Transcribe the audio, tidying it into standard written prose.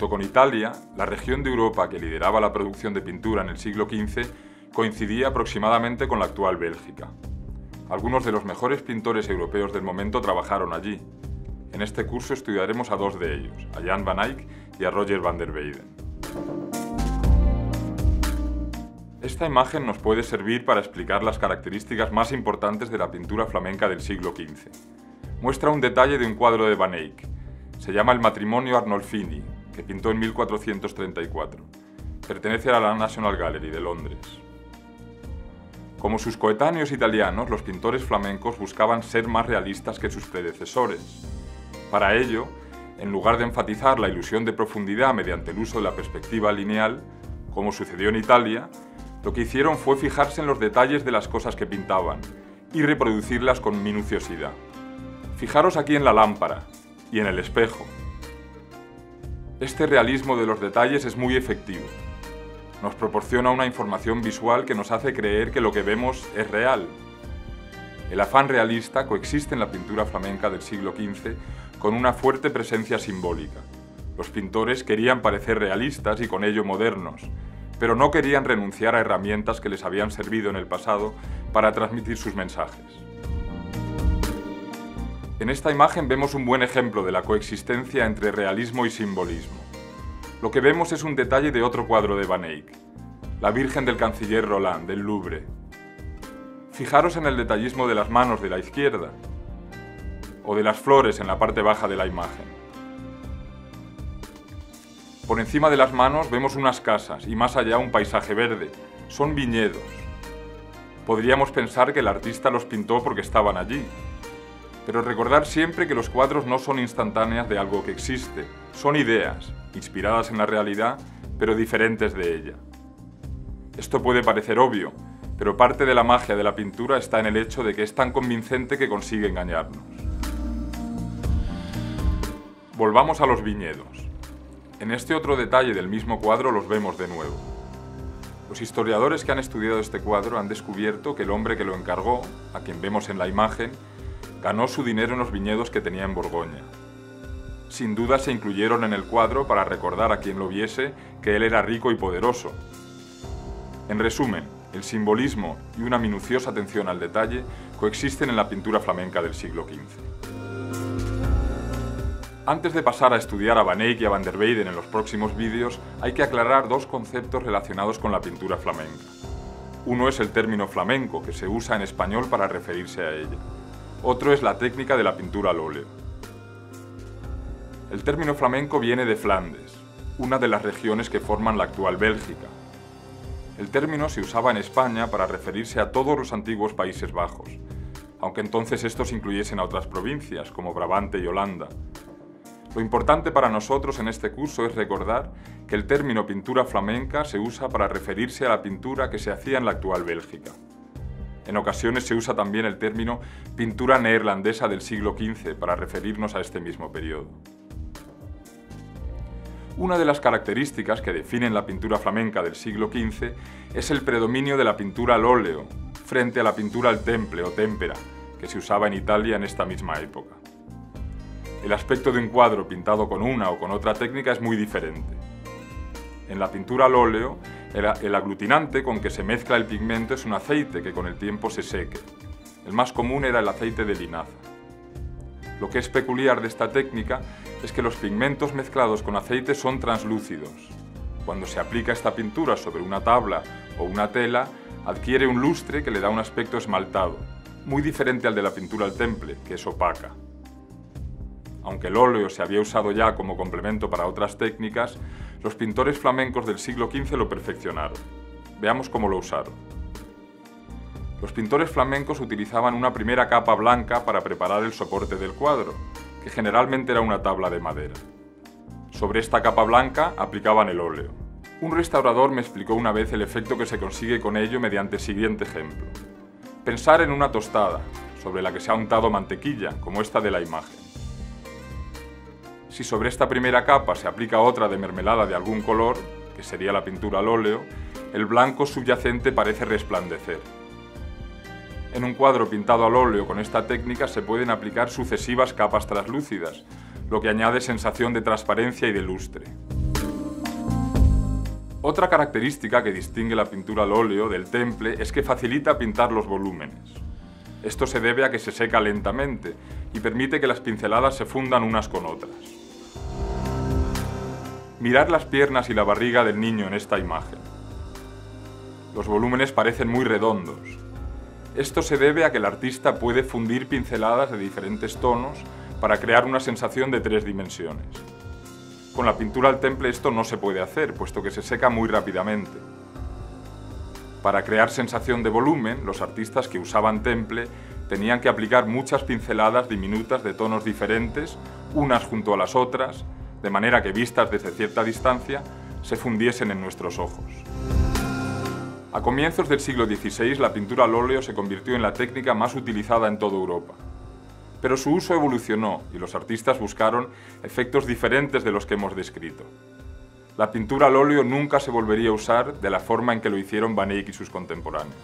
Junto con Italia, la región de Europa que lideraba la producción de pintura en el siglo XV coincidía aproximadamente con la actual Bélgica. Algunos de los mejores pintores europeos del momento trabajaron allí. En este curso estudiaremos a dos de ellos, a Jan van Eyck y a Roger van der Weyden. Esta imagen nos puede servir para explicar las características más importantes de la pintura flamenca del siglo XV. Muestra un detalle de un cuadro de Van Eyck. Se llama El matrimonio Arnolfini, que pintó en 1434. Pertenece a la National Gallery de Londres. Como sus coetáneos italianos, los pintores flamencos buscaban ser más realistas que sus predecesores. Para ello, en lugar de enfatizar la ilusión de profundidad mediante el uso de la perspectiva lineal, como sucedió en Italia, lo que hicieron fue fijarse en los detalles de las cosas que pintaban y reproducirlas con minuciosidad. Fijaros aquí en la lámpara y en el espejo. Este realismo de los detalles es muy efectivo. Nos proporciona una información visual que nos hace creer que lo que vemos es real. El afán realista coexiste en la pintura flamenca del siglo XV con una fuerte presencia simbólica. Los pintores querían parecer realistas y con ello modernos, pero no querían renunciar a herramientas que les habían servido en el pasado para transmitir sus mensajes. En esta imagen vemos un buen ejemplo de la coexistencia entre realismo y simbolismo. Lo que vemos es un detalle de otro cuadro de Van Eyck, la Virgen del Canciller Roland, del Louvre. Fijaros en el detallismo de las manos de la izquierda, o de las flores en la parte baja de la imagen. Por encima de las manos vemos unas casas y más allá un paisaje verde. Son viñedos. Podríamos pensar que el artista los pintó porque estaban allí. Pero recordar siempre que los cuadros no son instantáneas de algo que existe, son ideas, inspiradas en la realidad, pero diferentes de ella. Esto puede parecer obvio, pero parte de la magia de la pintura está en el hecho de que es tan convincente que consigue engañarnos. Volvamos a los viñedos. En este otro detalle del mismo cuadro los vemos de nuevo. Los historiadores que han estudiado este cuadro han descubierto que el hombre que lo encargó, a quien vemos en la imagen, ganó su dinero en los viñedos que tenía en Borgoña. Sin duda se incluyeron en el cuadro para recordar a quien lo viese que él era rico y poderoso. En resumen, el simbolismo y una minuciosa atención al detalle coexisten en la pintura flamenca del siglo XV. Antes de pasar a estudiar a Van Eyck y a van der Weyden en los próximos vídeos, hay que aclarar dos conceptos relacionados con la pintura flamenca. Uno es el término flamenco, que se usa en español para referirse a ella. Otro es la técnica de la pintura al óleo. El término flamenco viene de Flandes, una de las regiones que forman la actual Bélgica. El término se usaba en España para referirse a todos los antiguos Países Bajos, aunque entonces estos incluyesen a otras provincias, como Brabante y Holanda. Lo importante para nosotros en este curso es recordar que el término pintura flamenca se usa para referirse a la pintura que se hacía en la actual Bélgica. En ocasiones se usa también el término pintura neerlandesa del siglo XV para referirnos a este mismo periodo. Una de las características que definen la pintura flamenca del siglo XV es el predominio de la pintura al óleo frente a la pintura al temple o témpera, que se usaba en Italia en esta misma época. El aspecto de un cuadro pintado con una o con otra técnica es muy diferente. En la pintura al óleo, el aglutinante con que se mezcla el pigmento es un aceite que con el tiempo se seque. El más común era el aceite de linaza. Lo que es peculiar de esta técnica es que los pigmentos mezclados con aceite son translúcidos. Cuando se aplica esta pintura sobre una tabla o una tela, adquiere un lustre que le da un aspecto esmaltado, muy diferente al de la pintura al temple, que es opaca. Aunque el óleo se había usado ya como complemento para otras técnicas, los pintores flamencos del siglo XV lo perfeccionaron. Veamos cómo lo usaron. Los pintores flamencos utilizaban una primera capa blanca para preparar el soporte del cuadro, que generalmente era una tabla de madera. Sobre esta capa blanca aplicaban el óleo. Un restaurador me explicó una vez el efecto que se consigue con ello mediante el siguiente ejemplo. Pensar en una tostada, sobre la que se ha untado mantequilla, como esta de la imagen. Si sobre esta primera capa se aplica otra de mermelada de algún color, que sería la pintura al óleo, el blanco subyacente parece resplandecer. En un cuadro pintado al óleo con esta técnica se pueden aplicar sucesivas capas translúcidas, lo que añade sensación de transparencia y de lustre. Otra característica que distingue la pintura al óleo del temple es que facilita pintar los volúmenes. Esto se debe a que se seca lentamente y permite que las pinceladas se fundan unas con otras. Mirad las piernas y la barriga del niño en esta imagen. Los volúmenes parecen muy redondos. Esto se debe a que el artista puede fundir pinceladas de diferentes tonos para crear una sensación de 3 dimensiones. Con la pintura al temple esto no se puede hacer, puesto que se seca muy rápidamente. Para crear sensación de volumen, los artistas que usaban temple tenían que aplicar muchas pinceladas diminutas de tonos diferentes, unas junto a las otras, de manera que vistas desde cierta distancia, se fundiesen en nuestros ojos. A comienzos del siglo XVI, la pintura al óleo se convirtió en la técnica más utilizada en toda Europa. Pero su uso evolucionó y los artistas buscaron efectos diferentes de los que hemos descrito. La pintura al óleo nunca se volvería a usar de la forma en que lo hicieron Van Eyck y sus contemporáneos.